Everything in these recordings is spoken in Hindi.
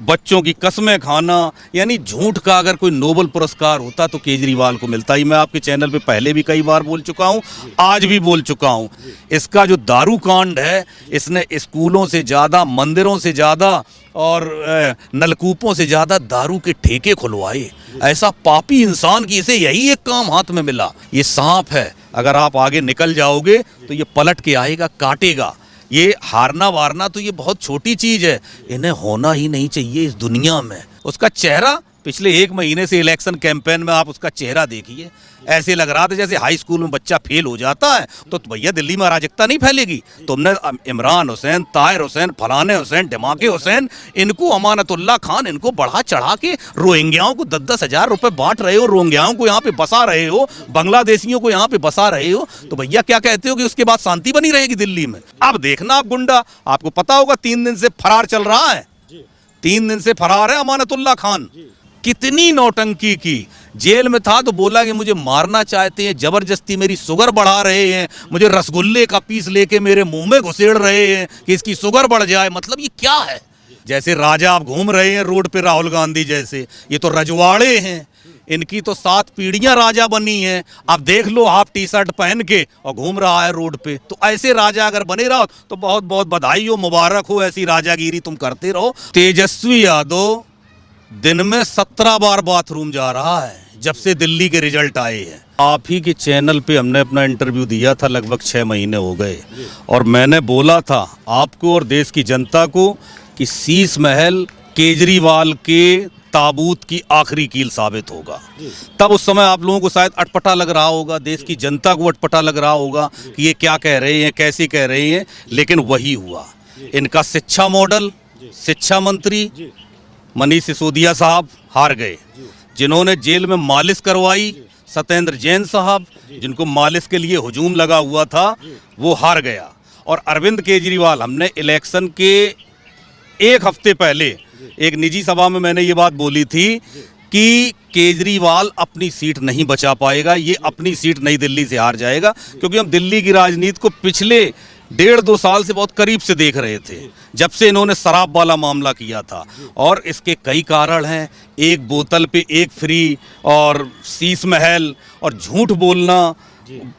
बच्चों की कस्में खाना, यानी झूठ का अगर कोई नोबेल पुरस्कार होता तो केजरीवाल को मिलता ही। मैं आपके चैनल पे पहले भी कई बार बोल चुका हूँ, आज भी बोल चुका हूँ। इसका जो दारू कांड है, इसने स्कूलों से ज़्यादा, मंदिरों से ज़्यादा और नलकूपों से ज़्यादा दारू के ठेके खुलवाए। ऐसा पापी इंसान की इसे यही एक काम हाथ में मिला। ये सांप है, अगर आप आगे निकल जाओगे तो ये पलट के आएगा, काटेगा। ये हारना वारना तो ये बहुत छोटी चीज है, इन्हें होना ही नहीं चाहिए इस दुनिया में। उसका चेहरा पिछले 1 महीने से इलेक्शन कैंपेन में आप उसका चेहरा देखिए, ऐसे लग रहा था जैसे हाई स्कूल में बच्चा फेल हो जाता है तो भैया दिल्ली में अराजकता नहीं फैलेगी। तुमने इमरान हुसैन, ताहिर हुसैन, फलाने हुसैन, दिमागे हुसैन, इनको, अमानतुल्लाह खान, इनको बढ़ा चढ़ा के रोहिंग्याओं को 10-10 हज़ार रुपए बांट रहे हो, रोहिंग्याओं को यहाँ पे बसा रहे हो, बांग्लादेशियों को यहाँ पे बसा रहे हो, तो भैया क्या कहते हो कि उसके बाद शांति बनी रहेगी दिल्ली में? अब देखना आप गुंडा, आपको पता होगा 3 दिन से फरार चल रहा है, 3 दिन से फरार है अमानतुल्लाह खान। कितनी नौटंकी की, जेल में था तो बोला कि मुझे मारना चाहते हैं, जबरदस्ती मेरी शुगर बढ़ा रहे हैं, मुझे रसगुल्ले का पीस लेके मेरे मुंह में घुसेड़ रहे हैं कि इसकी शुगर बढ़ जाए। मतलब ये क्या है? जैसे राजा आप घूम रहे हैं रोड पे राहुल गांधी जैसे, ये तो रजवाड़े हैं, इनकी तो 7 पीढ़ियां राजा बनी हैं। आप देख लो, हाफ टी शर्ट पहन के और घूम रहा है रोड पे। तो ऐसे राजा अगर बने रहो तो बहुत बहुत बधाई हो, मुबारक हो, ऐसी राजागिरी तुम करते रहो। तेजस्वी यादव दिन में 17 बार बाथरूम जा रहा है जब से दिल्ली के रिजल्ट आए हैं। आप ही के चैनल पे हमने अपना इंटरव्यू दिया था, लगभग 6 महीने हो गए, और मैंने बोला था आपको और देश की जनता को कि शीश महल केजरीवाल के ताबूत की आखिरी कील साबित होगा। तब उस समय आप लोगों को शायद अटपटा लग रहा होगा, देश की जनता को अटपटा लग रहा होगा कि ये क्या कह रहे हैं, कैसे कह रहे हैं, लेकिन वही हुआ। इनका शिक्षा मॉडल, शिक्षा मंत्री मनीष सिसोदिया साहब हार गए। जिन्होंने जेल में मालिश करवाई, सत्येंद्र जैन साहब, जिनको मालिश के लिए हुजूम लगा हुआ था, वो हार गया। और अरविंद केजरीवाल, हमने इलेक्शन के 1 हफ्ते पहले एक निजी सभा में मैंने ये बात बोली थी कि केजरीवाल अपनी सीट नहीं बचा पाएगा, ये अपनी सीट नई दिल्ली से हार जाएगा, क्योंकि हम दिल्ली की राजनीति को पिछले 1.5-2 साल से बहुत करीब से देख रहे थे, जब से इन्होंने शराब वाला मामला किया था। और इसके कई कारण हैं, एक बोतल पे एक फ्री, और शीश महल, और झूठ बोलना,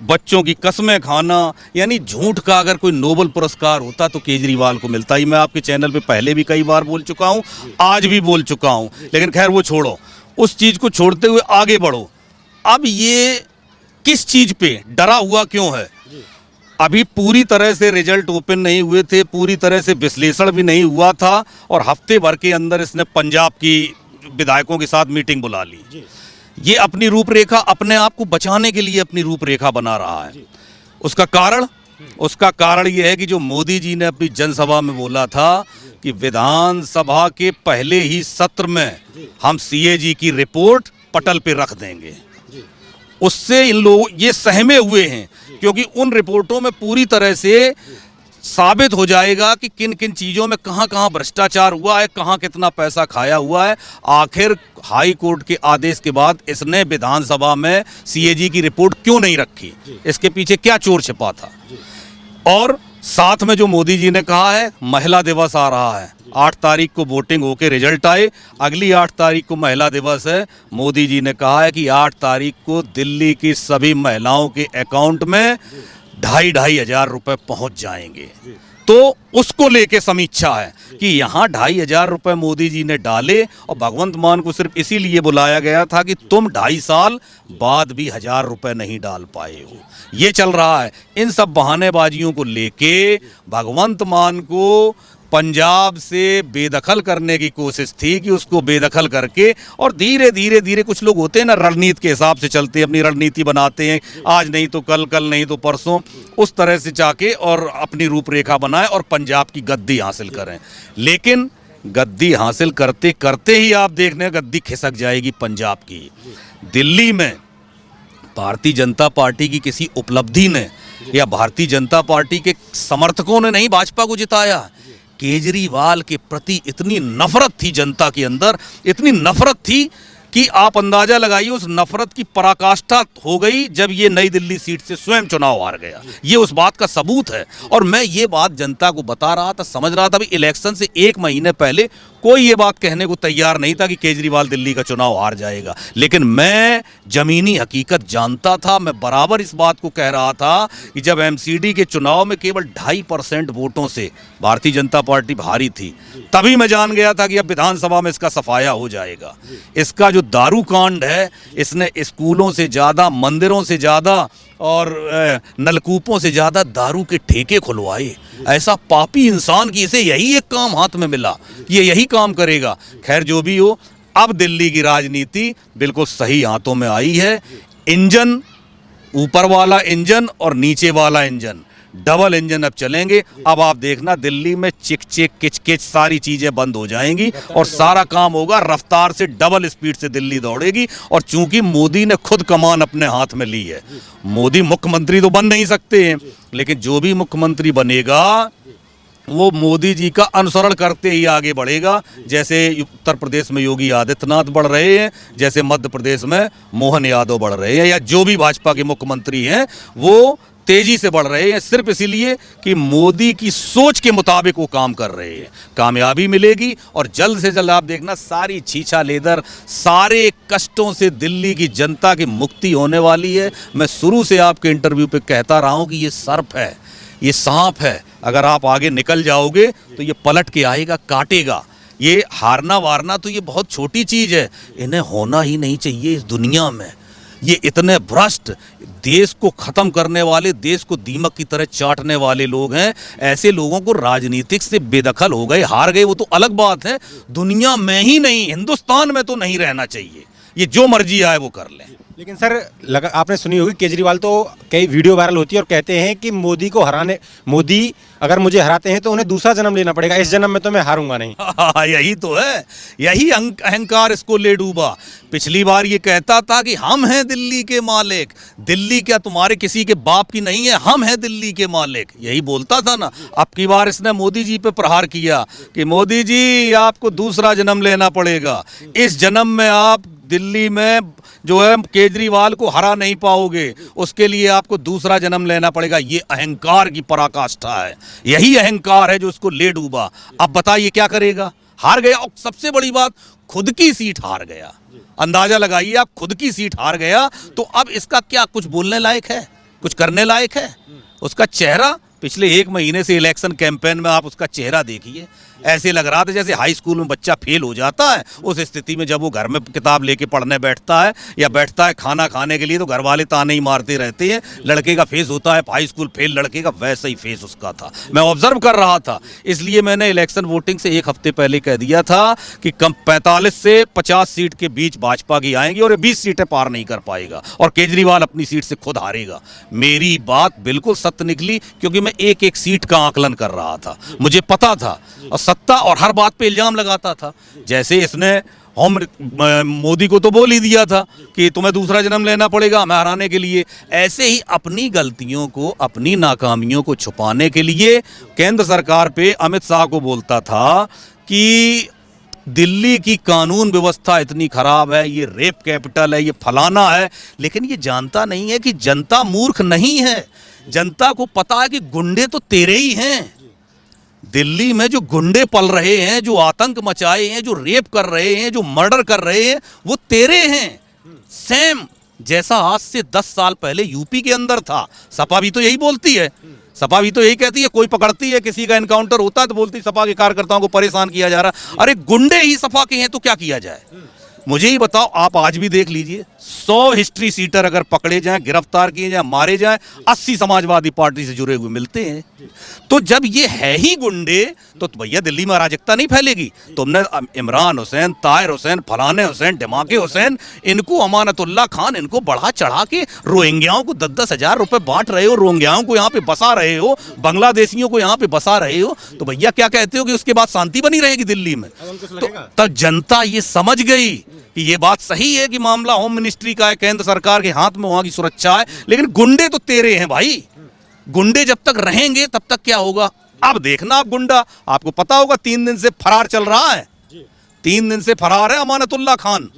बच्चों की कस्में खाना, यानी झूठ का अगर कोई नोबेल पुरस्कार होता तो केजरीवाल को मिलता ही। मैं आपके चैनल पे पहले भी कई बार बोल चुका हूँ, आज भी बोल चुका हूँ, लेकिन खैर वो छोड़ो, उस चीज़ को छोड़ते हुए आगे बढ़ो। अब ये किस चीज़ पे डरा हुआ क्यों है? अभी पूरी तरह से रिजल्ट ओपन नहीं हुए थे, पूरी तरह से विश्लेषण भी नहीं हुआ था, और हफ्ते भर के अंदर इसने पंजाब की विधायकों के साथ मीटिंग बुला ली। ये अपनी रूपरेखा, अपने आप को बचाने के लिए अपनी रूपरेखा बना रहा है। उसका कारण ये है कि जो मोदी जी ने अपनी जनसभा में बोला था कि विधानसभा के पहले ही सत्र में हम सीएजी की रिपोर्ट पटल पे रख देंगे, उससे इन लोग ये सहमे हुए हैं, क्योंकि उन रिपोर्टों में पूरी तरह से साबित हो जाएगा कि किन किन चीज़ों में कहाँ कहाँ भ्रष्टाचार हुआ है, कहाँ कितना पैसा खाया हुआ है। आखिर हाई कोर्ट के आदेश के बाद इसने विधानसभा में सीएजी की रिपोर्ट क्यों नहीं रखी, इसके पीछे क्या चोर छिपा था। और साथ में जो मोदी जी ने कहा है, महिला दिवस आ रहा है, 8 तारीख को वोटिंग होके रिजल्ट आए, अगली 8 तारीख को महिला दिवस है। मोदी जी ने कहा है कि 8 तारीख को दिल्ली की सभी महिलाओं के अकाउंट में 2,500 हज़ार रुपए पहुंच जाएंगे। तो उसको लेके समीक्षा है कि यहाँ 2,500 रुपए मोदी जी ने डाले, और भगवंत मान को सिर्फ इसीलिए बुलाया गया था कि तुम 2.5 साल बाद भी 1,000 रुपए नहीं डाल पाए हो। ये चल रहा है। इन सब बहानेबाजियों को लेके भगवंत मान को पंजाब से बेदखल करने की कोशिश थी कि उसको बेदखल करके, और धीरे धीरे धीरे कुछ लोग होते हैं ना, रणनीति के हिसाब से चलते हैं, अपनी रणनीति बनाते हैं, आज नहीं तो कल, कल नहीं तो परसों, उस तरह से जाके और अपनी रूपरेखा बनाएं और पंजाब की गद्दी हासिल करें। लेकिन गद्दी हासिल करते करते ही आप देखने गद्दी खिसक जाएगी पंजाब की। दिल्ली में भारतीय जनता पार्टी की किसी उपलब्धि ने या भारतीय जनता पार्टी के समर्थकों ने नहीं भाजपा को जिताया। केजरीवाल के प्रति इतनी नफरत थी जनता के अंदर, इतनी नफरत थी कि आप अंदाजा लगाइए उस नफरत की पराकाष्ठा हो गई जब ये नई दिल्ली सीट से स्वयं चुनाव हार गया। ये उस बात का सबूत है। और मैं ये बात जनता को बता रहा था, समझ रहा था भी इलेक्शन से 1 महीने पहले कोई ये बात कहने को तैयार नहीं था कि केजरीवाल दिल्ली का चुनाव हार जाएगा। लेकिन मैं जमीनी हकीकत जानता था। मैं बराबर इस बात को कह रहा था कि जब एमसीडी के चुनाव में केवल 2.5% वोटों से भारतीय जनता पार्टी हारी थी, तभी मैं जान गया था कि अब विधानसभा में इसका सफाया हो जाएगा। इसका जो दारू कांड है, इसने स्कूलों से ज़्यादा, मंदिरों से ज़्यादा और नलकूपों से ज़्यादा दारू के ठेके खुलवाए। ऐसा पापी इंसान की इसे यही एक काम हाथ में मिला कि ये यही काम करेगा। खैर जो भी हो, अब दिल्ली की राजनीति बिल्कुल सही हाथों में आई है। इंजन, ऊपर वाला इंजन और नीचे वाला इंजन, डबल इंजन अब चलेंगे। अब आप देखना दिल्ली में चिक चिक किच किच सारी चीजें बंद हो जाएंगी और सारा काम होगा रफ्तार से, डबल स्पीड से दिल्ली दौड़ेगी। और चूंकि मोदी ने खुद कमान अपने हाथ में ली है, मोदी मुख्यमंत्री तो बन नहीं सकते हैं, लेकिन जो भी मुख्यमंत्री बनेगा वो मोदी जी का अनुसरण करते ही आगे बढ़ेगा। जैसे उत्तर प्रदेश में योगी आदित्यनाथ बढ़ रहे हैं, जैसे मध्य प्रदेश में मोहन यादव बढ़ रहे हैं, या जो भी भाजपा के मुख्यमंत्री हैं वो तेजी से बढ़ रहे हैं, सिर्फ इसीलिए कि मोदी की सोच के मुताबिक वो काम कर रहे हैं। कामयाबी मिलेगी और जल्द से जल्द आप देखना सारी छीछा लेदर, सारे कष्टों से दिल्ली की जनता की मुक्ति होने वाली है। मैं शुरू से आपके इंटरव्यू पे कहता रहा हूं कि ये सर्प है, ये सांप है, अगर आप आगे निकल जाओगे तो ये पलट के आएगा, काटेगा। ये हारना वारना तो ये बहुत छोटी चीज़ है, इन्हें होना ही नहीं चाहिए इस दुनिया में। ये इतने भ्रष्ट, देश को ख़त्म करने वाले, देश को दीमक की तरह चाटने वाले लोग हैं। ऐसे लोगों को राजनीतिक से बेदखल हो गए, हार गए, वो तो अलग बात है। दुनिया में ही नहीं, हिंदुस्तान में तो नहीं रहना चाहिए। ये जो मर्जी आए वो कर लें। लेकिन सर आपने सुनी होगी, केजरीवाल तो कई वीडियो वायरल होती है और कहते हैं कि मोदी अगर मुझे हराते हैं तो उन्हें दूसरा जन्म लेना पड़ेगा, इस जन्म में तो मैं हारूंगा नहीं। यही तो है, यही अहंकार इसको ले डूबा। पिछली बार ये कहता था कि हम हैं दिल्ली के मालिक, दिल्ली क्या तुम्हारे किसी के बाप की नहीं है, हम हैं दिल्ली के मालिक, यही बोलता था ना। अब की बार इसने मोदी जी पे प्रहार किया कि मोदी जी आपको दूसरा जन्म लेना पड़ेगा, इस जन्म में आप दिल्ली में जो है केजरीवाल को हरा नहीं पाओगे, उसके लिए आपको दूसरा जन्म लेना पड़ेगा। ये अहंकार की पराकाष्ठा है, यही अहंकार है जो उसको ले डूबा। अब बताइए क्या करेगा, हार गया। और सबसे बड़ी बात, खुद की सीट हार गया। अंदाजा लगाइए आप, खुद की सीट हार गया तो अब इसका क्या कुछ बोलने लायक है, कुछ करने लायक है? उसका चेहरा पिछले 1 महीने से इलेक्शन कैंपेन में आप उसका चेहरा देखिए, ऐसे लग रहा था जैसे हाई स्कूल में बच्चा फेल हो जाता है। उस स्थिति में जब वो घर में किताब लेके पढ़ने बैठता है या बैठता है खाना खाने के लिए, तो घर वाले ताने ही मारते रहते हैं। लड़के का फेस होता है हाई स्कूल फेल लड़के का, वैसा ही फेस उसका था। मैं ऑब्जर्व कर रहा था, इसलिए मैंने इलेक्शन वोटिंग से 1 हफ्ते पहले कह दिया था कि कम 45 से 50 सीट के बीच भाजपा की आएंगी और 20 सीटें पार नहीं कर पाएगा और केजरीवाल अपनी सीट से खुद हारेगा। मेरी बात बिल्कुल सत्य निकली, क्योंकि मैं एक एक सीट का आकलन कर रहा था, मुझे पता था। और सत्ता और हर बात पे इल्जाम लगाता था। जैसे इसने मोदी को तो बोल ही दिया था कि तुम्हें दूसरा जन्म लेना पड़ेगा हमें हराने के लिए। ऐसे ही अपनी गलतियों को, अपनी नाकामियों को छुपाने के लिए केंद्र सरकार पे अमित शाह को बोलता था कि दिल्ली की कानून व्यवस्था इतनी खराब है, ये रेप कैपिटल है, ये फलाना है। लेकिन ये जानता नहीं है कि जनता मूर्ख नहीं है। जनता को पता है कि गुंडे तो तेरे ही हैं। दिल्ली में जो गुंडे पल रहे हैं, जो आतंक मचाए हैं, जो रेप कर रहे हैं, जो मर्डर कर रहे हैं, वो तेरे हैं। सेम जैसा आज से 10 साल पहले यूपी के अंदर था। सपा भी तो यही बोलती है, सपा भी तो यही कहती है। कोई पकड़ती है, किसी का एनकाउंटर होता है तो बोलती सपा के कार्यकर्ताओं को परेशान किया जा रहा। अरे गुंडे ही सपा के हैं तो क्या किया जाए? मुझे ही बताओ, आप आज भी देख लीजिए, 100 हिस्ट्री सीटर अगर पकड़े जाएं, गिरफ्तार किए जाएं, मारे जाएं, 80 समाजवादी पार्टी से जुड़े हुए मिलते हैं। तो जब ये है ही गुंडे तो भैया दिल्ली में अराजकता नहीं फैलेगी। तुमने इमरान हुसैन, ताहिर हुसैन, फलाने हुसैन, ढमाके हुसैन, इनको, अमानतुल्लाह खान, इनको बढ़ा चढ़ा के रोहिंग्याओं को 10-10 हज़ार रुपए बांट रहे हो, रोहिंग्याओं को यहाँ पे बसा रहे हो, बांग्लादेशियों को यहाँ पे बसा रहे हो। तो भैया क्या कहते हो कि उसके बाद शांति बनी रहेगी दिल्ली में? तो जनता ये समझ गई कि ये बात सही है कि मामला होम मिनिस्ट्री का है, केंद्र सरकार के हाथ में वहां की सुरक्षा है, लेकिन गुंडे तो तेरे हैं भाई। गुंडे जब तक रहेंगे तब तक क्या होगा? अब देखना आप, गुंडा आपको पता होगा 3 दिन से फरार चल रहा है, 3 दिन से फरार है अमानतुल्लाह खान।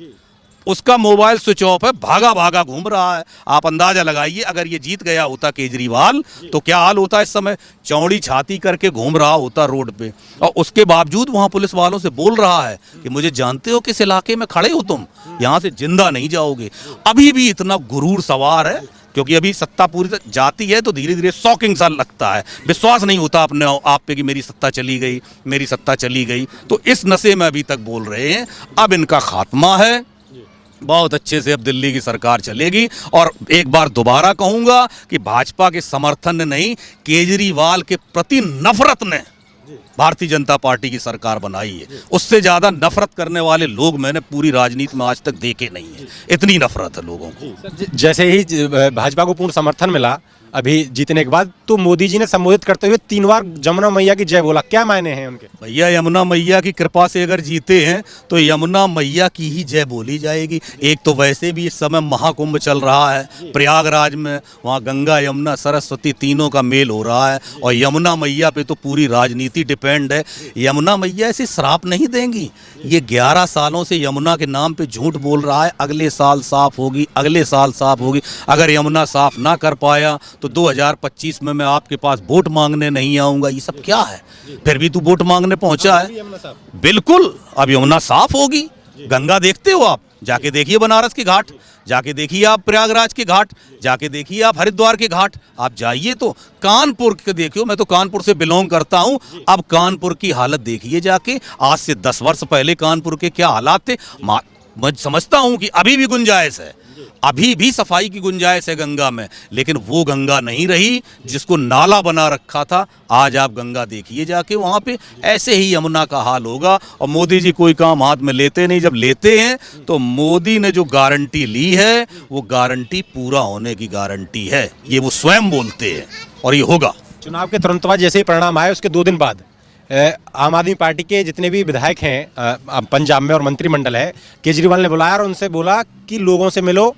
उसका मोबाइल स्विच ऑफ है, भागा भागा घूम रहा है। आप अंदाजा लगाइए, अगर ये जीत गया होता केजरीवाल तो क्या हाल होता इस समय। चौड़ी छाती करके घूम रहा होता रोड पे, और उसके बावजूद वहां पुलिस वालों से बोल रहा है कि मुझे जानते हो किस इलाके में खड़े हो तुम, यहां से जिंदा नहीं जाओगे। अभी भी इतना गुरूर सवार है, क्योंकि अभी सत्ता पूरी तरह जाती है तो धीरे धीरे शॉकिंग सा लगता है, विश्वास नहीं होता अपने आप पे कि मेरी सत्ता चली गई, मेरी सत्ता चली गई। तो इस नशे में अभी तक बोल रहे हैं। अब इनका खात्मा है, बहुत अच्छे से अब दिल्ली की सरकार चलेगी। और एक बार दोबारा कहूंगा कि भाजपा के समर्थन ने नहीं, केजरीवाल के प्रति नफरत ने भारतीय जनता पार्टी की सरकार बनाई है। उससे ज्यादा नफरत करने वाले लोग मैंने पूरी राजनीति में आज तक देखे नहीं है। इतनी नफरत है लोगों को। जैसे ही भाजपा को पूर्ण समर्थन मिला अभी जीतने के बाद, तो मोदी जी ने संबोधित करते हुए 3 बार यमुना मैया की जय बोला। क्या मायने हैं उनके? भैया, यमुना मैया की कृपा से अगर जीते हैं तो यमुना मैया की ही जय बोली जाएगी। एक तो वैसे भी इस समय महाकुंभ चल रहा है प्रयागराज में, वहाँ गंगा यमुना सरस्वती तीनों का मेल हो रहा है, और यमुना मैया पे तो पूरी राजनीति डिपेंड है। यमुना मैया ऐसे श्राप नहीं देंगी। ये 11 सालों से यमुना के नाम पे झूठ बोल रहा है, अगले साल साफ होगी, अगले साल साफ होगी। अगर यमुना साफ ना कर पाया तो 2025 में मैं आपके पास वोट मांगने नहीं आऊंगा। ये सब क्या है? फिर भी तू वोट मांगने पहुंचा है। बिल्कुल, अब यमुना साफ होगी। गंगा देखते हो आप, जाके देखिए बनारस के घाट, जाके देखिए आप प्रयागराज के घाट, जाके देखिए आप हरिद्वार के घाट। आप जाइए तो कानपुर के देखियो, मैं तो कानपुर से बिलोंग करता हूं। अब कानपुर की हालत देखिए जाके, आज से 10 वर्ष पहले कानपुर के क्या हालात थे। मैं समझता हूं कि अभी भी गुंजाइश है, अभी भी सफाई की गुंजाइश है गंगा में, लेकिन वो गंगा नहीं रही जिसको नाला बना रखा था। आज आप गंगा देखिए जाके वहाँ पे, ऐसे ही यमुना का हाल होगा। और मोदी जी कोई काम हाथ में लेते नहीं, जब लेते हैं तो मोदी ने जो गारंटी ली है वो गारंटी पूरा होने की गारंटी है, ये वो स्वयं बोलते हैं, और ये होगा। चुनाव के तुरंत बाद जैसे ही परिणाम आए उसके 2 दिन बाद आम आदमी पार्टी के जितने भी विधायक हैं पंजाब में और मंत्रिमंडल है, केजरीवाल ने बुलाया और उनसे बोला कि लोगों से मिलो,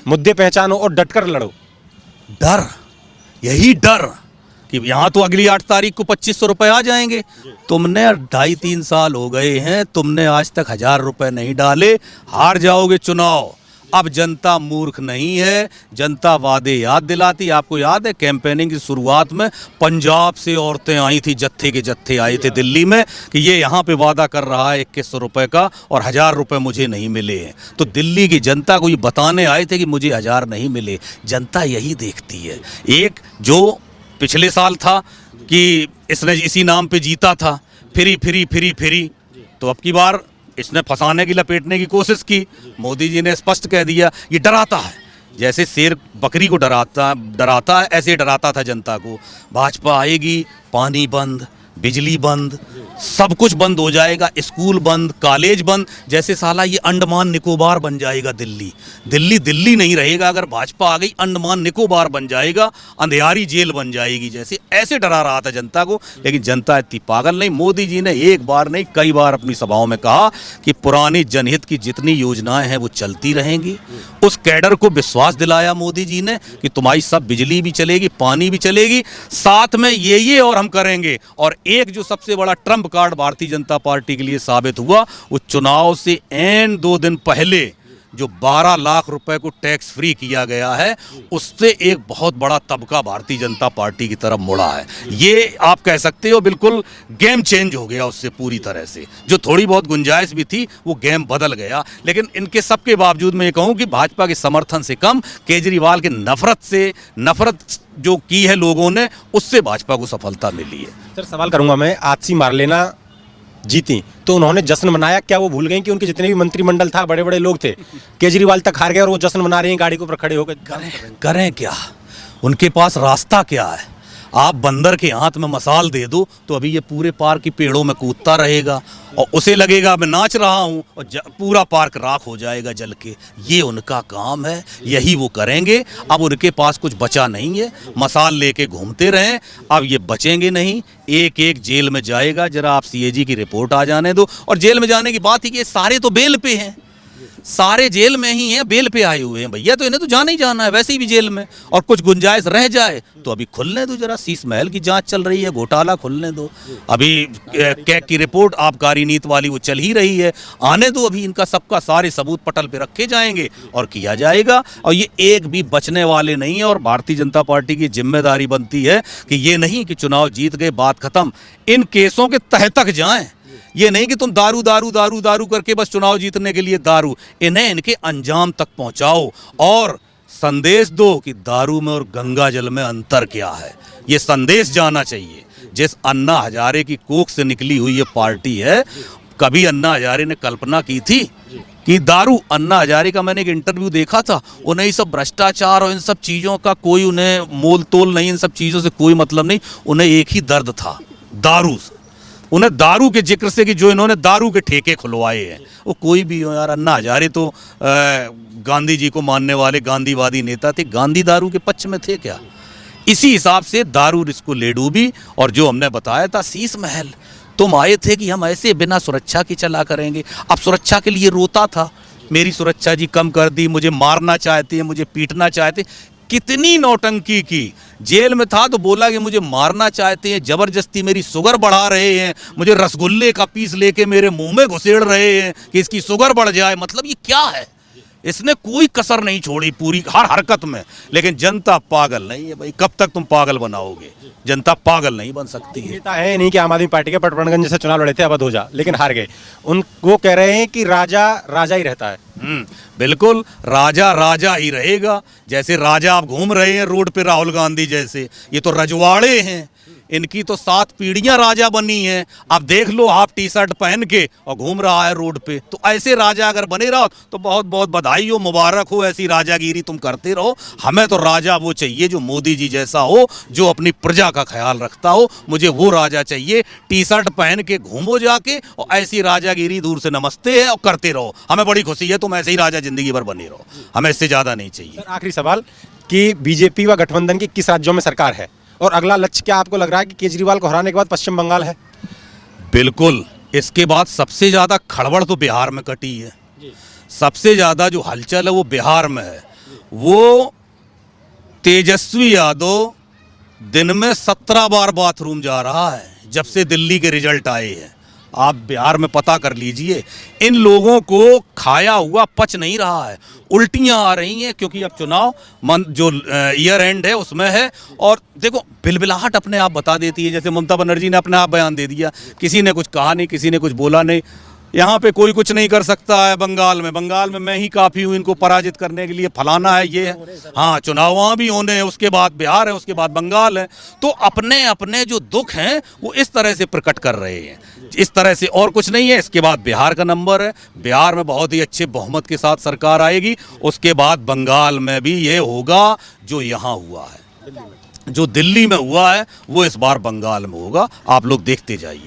मुद्दे पहचानो और डटकर लड़ो। डर, यही डर कि यहाँ तो अगली 8 तारीख को 2500 रुपए आ जाएंगे। तुमने 2.5-3 साल हो गए हैं, तुमने आज तक 1000 रुपए नहीं डाले, हार जाओगे चुनाव। अब जनता मूर्ख नहीं है, जनता वादे याद दिलाती। आपको याद है कैंपेनिंग की शुरुआत में पंजाब से औरतें आई थी, जत्थे के जत्थे आए थे दिल्ली में कि ये यहाँ पे वादा कर रहा है 2100 रुपये का और 1000 रुपये मुझे नहीं मिले हैं। तो दिल्ली की जनता को ये बताने आए थे कि मुझे 1000 नहीं मिले। जनता यही देखती है। एक जो पिछले साल था कि इसने इसी नाम पे जीता था, फ्री फ्री फ्री फ्री, तो अब की बार इसने फंसाने की, लपेटने की कोशिश की। मोदी जी ने स्पष्ट कह दिया, ये डराता है, जैसे शेर बकरी को डराता है, ऐसे डराता था जनता को। भाजपा आएगी, पानी बंद, बिजली बंद, सब कुछ बंद हो जाएगा, स्कूल बंद, कॉलेज बंद। जैसे साला ये अंडमान निकोबार बन जाएगा दिल्ली। दिल्ली नहीं रहेगा अगर भाजपा आ गई, अंडमान निकोबार बन जाएगा, अंधियारी जेल बन जाएगी। जैसे ऐसे डरा रहा था जनता को, लेकिन जनता इतनी पागल नहीं। मोदी जी ने एक बार नहीं कई बार अपनी सभाओं में कहा कि पुरानी जनहित की जितनी योजनाएं हैं वो चलती रहेंगी। उस कैडर को विश्वास दिलाया मोदी जी ने कि तुम्हारी सब बिजली भी चलेगी, पानी भी चलेगी, साथ में ये और हम करेंगे। और एक जो सबसे बड़ा Trump card Bharatiya Janata party के लिए साबित हुआ, वो चुनाव से एन 2 दिन पहले जो 12 लाख रुपए को टैक्स फ्री किया गया है, उससे एक बहुत बड़ा तबका भारतीय जनता पार्टी की तरफ मुड़ा है। ये आप कह सकते हो बिल्कुल गेम चेंज हो गया उससे पूरी तरह से। जो थोड़ी बहुत गुंजाइश भी थी वो गेम बदल गया। लेकिन इनके सबके बावजूद मैं ये कहूँ कि भाजपा के समर्थन से कम केजरीवाल के नफरत जो की है लोगों ने, उससे भाजपा को सफलता मिली है। सर सवाल करूंगा मैं, आतिशी मार्लेना जीती तो उन्होंने जश्न मनाया, क्या वो भूल गए कि उनके जितने भी मंत्रिमंडल था, बड़े बड़े लोग थे, केजरीवाल तक हार गए और वो जश्न मना रहे हैं गाड़ी के ऊपर खड़े होकर? करें क्या? उनके पास रास्ता क्या है? आप बंदर के हाथ में मसाल दे दो तो अभी ये पूरे पार्क की पेड़ों में कूदता रहेगा और उसे लगेगा मैं नाच रहा हूँ, और पूरा पार्क राख हो जाएगा जल के। ये उनका काम है, यही वो करेंगे। अब उनके पास कुछ बचा नहीं है, मसाल लेके घूमते रहें। अब ये बचेंगे नहीं, एक एक जेल में जाएगा। जरा आप CAG की रिपोर्ट आ जाने दो। और जेल में जाने की बात ही कि ये सारे तो बेल पे हैं, सारे जेल में ही हैं, बेल पे आए हुए हैं भैया, तो इन्हें तो जाना ही जाना है वैसे ही भी जेल में, और कुछ गुंजाइश रह जाए तो अभी खुलने दो, जरा शीश महल की जांच चल रही है, घोटाला खुलने दो, अभी कैग की रिपोर्ट आबकारी नीति वाली वो चल ही रही है, आने दो, अभी इनका सबका सारे सबूत पटल पे रखे जाएंगे और किया जाएगा, और ये एक भी बचने वाले नहीं है। और भारतीय जनता पार्टी की जिम्मेदारी बनती है कि ये नहीं कि चुनाव जीत गए बात खत्म, इन केसों के तह तक जाएं, ये नहीं कि तुम दारू दारू दारू दारू करके बस चुनाव जीतने के लिए दारू, इन्हें इनके अंजाम तक पहुंचाओ और संदेश दो कि दारू में और गंगा जल में अंतर क्या है, ये संदेश जाना चाहिए। जिस अन्ना हजारे की कोख से निकली हुई ये पार्टी है, कभी अन्ना हजारे ने कल्पना की थी कि दारू, अन्ना हजारे का मैंने एक इंटरव्यू देखा था, उन्हें सब भ्रष्टाचार और इन सब चीज़ों का कोई उन्हें मोल तोल नहीं, इन सब चीज़ों से कोई मतलब नहीं, उन्हें एक ही दर्द था, दारू से, उन्हें दारू के जिक्र से कि जो इन्होंने दारू के ठेके खुलवाए हैं, वो कोई भी हो यार, अन्ना हजारे तो गांधी जी को मानने वाले गांधीवादी नेता थे, गांधी दारू के पक्ष में थे क्या? इसी हिसाब से दारू इसको ले डूबी। और जो हमने बताया था शीश महल, तुम आए थे कि हम ऐसे बिना सुरक्षा के चला करेंगे, अब सुरक्षा के लिए रोता था, मेरी सुरक्षा जी कम कर दी, मुझे मारना चाहते हैं, मुझे पीटना चाहते, कितनी नौटंकी की। जेल में था तो बोला कि मुझे मारना चाहते हैं, जबरदस्ती मेरी शुगर बढ़ा रहे हैं, मुझे रसगुल्ले का पीस लेके मेरे मुंह में घुसेड़ रहे हैं कि इसकी शुगर बढ़ जाए। मतलब ये क्या है? इसने कोई कसर नहीं छोड़ी पूरी हर हरकत में। लेकिन जनता पागल नहीं है भाई, कब तक तुम पागल बनाओगे? जनता पागल नहीं बन सकती है। नेता है नहीं कि आम आदमी पार्टी के पटवर्धन जैसे चुनाव लड़े थे अवध हो जा, लेकिन हार गए। उनको कह रहे हैं कि राजा राजा ही रहता है। बिल्कुल, राजा राजा ही रहेगा। जैसे राजा आप घूम रहे हैं रोड पे राहुल गांधी जैसे, ये तो रजवाड़े हैं, इनकी तो 7 पीढ़ियां राजा बनी हैं। अब देख लो, हाफ टी शर्ट पहन के और घूम रहा है रोड पे। तो ऐसे राजा अगर बने रहो तो बहुत बहुत बधाई हो, मुबारक हो, ऐसी राजागिरी तुम करते रहो। हमें तो राजा वो चाहिए जो मोदी जी जैसा हो, जो अपनी प्रजा का ख्याल रखता हो। मुझे वो राजा चाहिए, टी शर्ट पहन के घूमो जाके और ऐसी राजागिरी दूर से नमस्ते है और करते रहो। हमें बड़ी खुशी है, तुम ऐसे ही राजा जिंदगी भर बने रहो, हमें इससे ज्यादा नहीं चाहिए। सर, आखिरी सवाल कि बीजेपी व गठबंधन की किस राज्यों में सरकार है, और अगला लक्ष्य क्या आपको लग रहा है कि केजरीवाल को हराने के बाद पश्चिम बंगाल है? बिल्कुल, इसके बाद सबसे ज्यादा खड़बड़ तो बिहार में कटी है। सबसे ज्यादा जो हलचल है वो बिहार में है। वो तेजस्वी यादव दिन में 17 बार बाथरूम जा रहा है जब से दिल्ली के रिजल्ट आए हैं। आप बिहार में पता कर लीजिए, इन लोगों को खाया हुआ पच नहीं रहा है, उल्टियां आ रही हैं, क्योंकि अब चुनाव जो ईयर एंड है उसमें है। और देखो, बिलबिलाहट अपने आप बता देती है। जैसे ममता बनर्जी ने अपने आप बयान दे दिया, किसी ने कुछ कहा नहीं, किसी ने कुछ बोला नहीं, यहाँ पे कोई कुछ नहीं कर सकता है। बंगाल में मैं ही काफ़ी हूँ इनको पराजित करने के लिए, फलाना है, ये है। हाँ, चुनाव वहाँ भी होने हैं, उसके बाद बिहार है, उसके बाद बंगाल है। तो अपने अपने जो दुख हैं वो इस तरह से प्रकट कर रहे हैं, इस तरह से, और कुछ नहीं है। इसके बाद बिहार का नंबर है, बिहार में बहुत ही अच्छे बहुमत के साथ सरकार आएगी। उसके बाद बंगाल में भी ये होगा जो यहाँ हुआ है, जो दिल्ली में हुआ है वो इस बार बंगाल में होगा। आप लोग देखते जाइए।